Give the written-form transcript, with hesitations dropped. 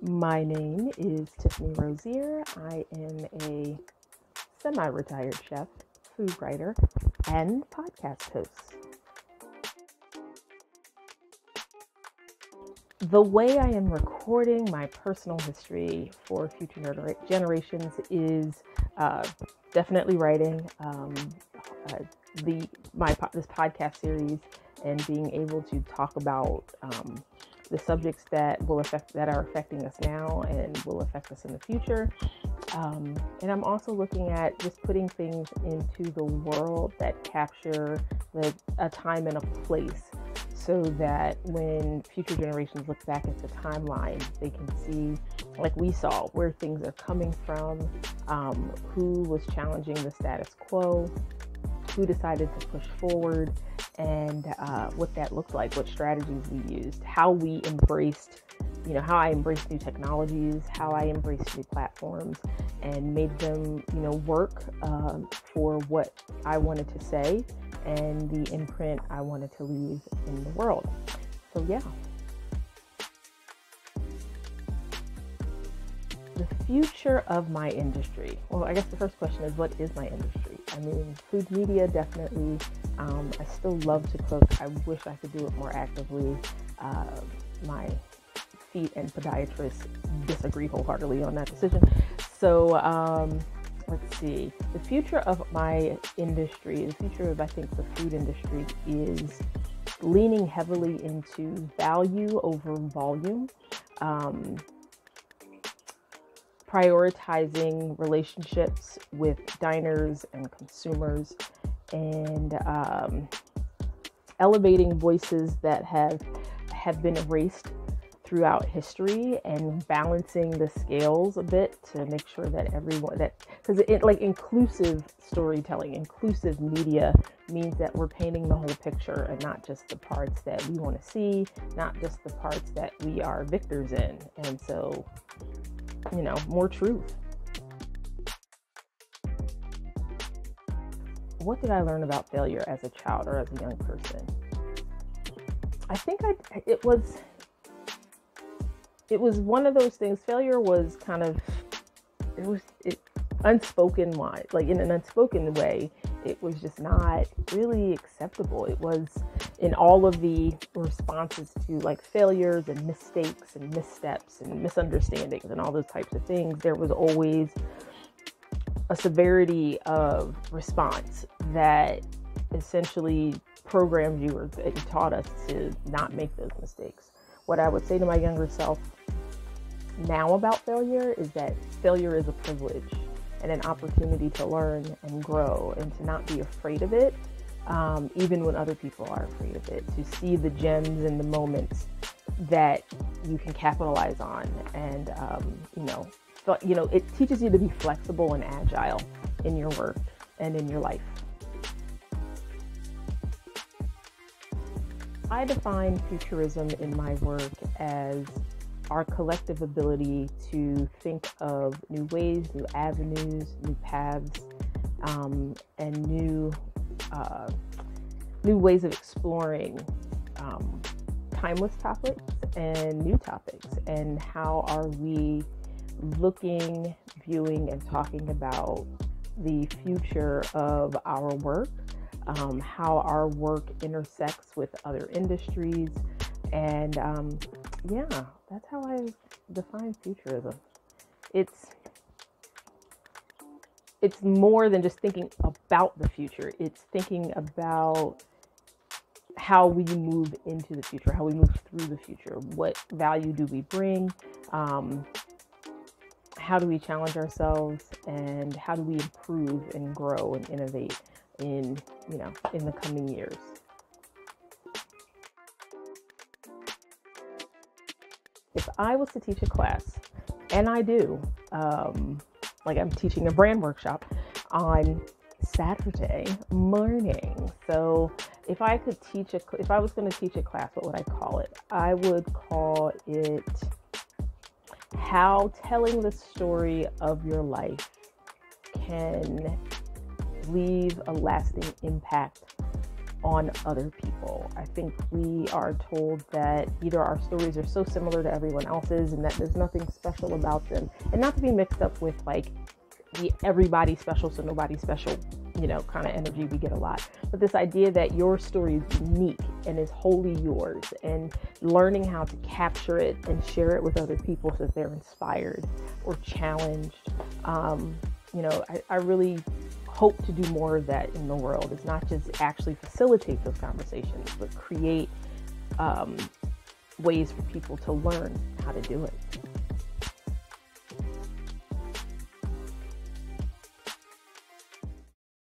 My name is Tiffany Rosier. I am a semi-retired chef, food writer, and podcast host. The way I am recording my personal history for future generations is definitely writing this podcast series and being able to talk about the subjects that are affecting us now and will affect us in the future. And I'm also looking at just putting things into the world that capture a time and a place, so that when future generations look back at the timeline, they can see, like we saw, where things are coming from, who was challenging the status quo, who decided to push forward, and what that looked like, what strategies we used, how we embraced, how I embraced new technologies, how I embraced new platforms and made them, work for what I wanted to say and the imprint I wanted to leave in the world. So yeah. The future of my industry. Well, I guess the first question is, what is my industry? I mean, food media, definitely. I still love to cook. I wish I could do it more actively. My feet and podiatrist disagree wholeheartedly on that decision. So let's see. The future of my industry, the future of, I think, the food industry is leaning heavily into value over volume. Prioritizing relationships with diners and consumers, and elevating voices that have been erased throughout history, and balancing the scales a bit to make sure that because inclusive storytelling, inclusive media means that we're painting the whole picture and not just the parts that we want to see, not just the parts that we are victors in. And so, more truth. What did I learn about failure as a child or as a young person? I think it was one of those things. Failure was kind of, unspoken wise, like in an unspoken way, it was just not really acceptable. It was in all of the responses to like failures and mistakes and missteps and misunderstandings and all those types of things. There was always a severity of response that essentially programmed you, or it taught us to not make those mistakes. What I would say to my younger self now about failure is that failure is a privilege and an opportunity to learn and grow, and to not be afraid of it, even when other people are afraid of it, to see the gems and the moments that you can capitalize on. And, it teaches you to be flexible and agile in your work and in your life. I define futurism in my work as our collective ability to think of new ways, new avenues, new paths, and new ways of exploring timeless topics and new topics. And how are we looking, viewing, and talking about the future of our work, how our work intersects with other industries, and that's how I define futurism. It's more than just thinking about the future. It's thinking about how we move into the future, how we move through the future. What value do we bring? How do we challenge ourselves? And how do we improve and grow and innovate in the coming years? If I was to teach a class, and I do, I'm teaching a brand workshop on Saturday morning. So if I was going to teach a class, what would I call it? I would call it how telling the story of your life can leave a lasting impact on other people. I think we are told that either our stories are so similar to everyone else's and that there's nothing special about them, and not to be mixed up with like the everybody special so nobody special, kind of energy we get a lot. But this idea that your story is unique and is wholly yours, and learning how to capture it and share it with other people so that they're inspired or challenged. I really hope to do more of that in the world. It's not just actually facilitate those conversations, but create ways for people to learn how to do it.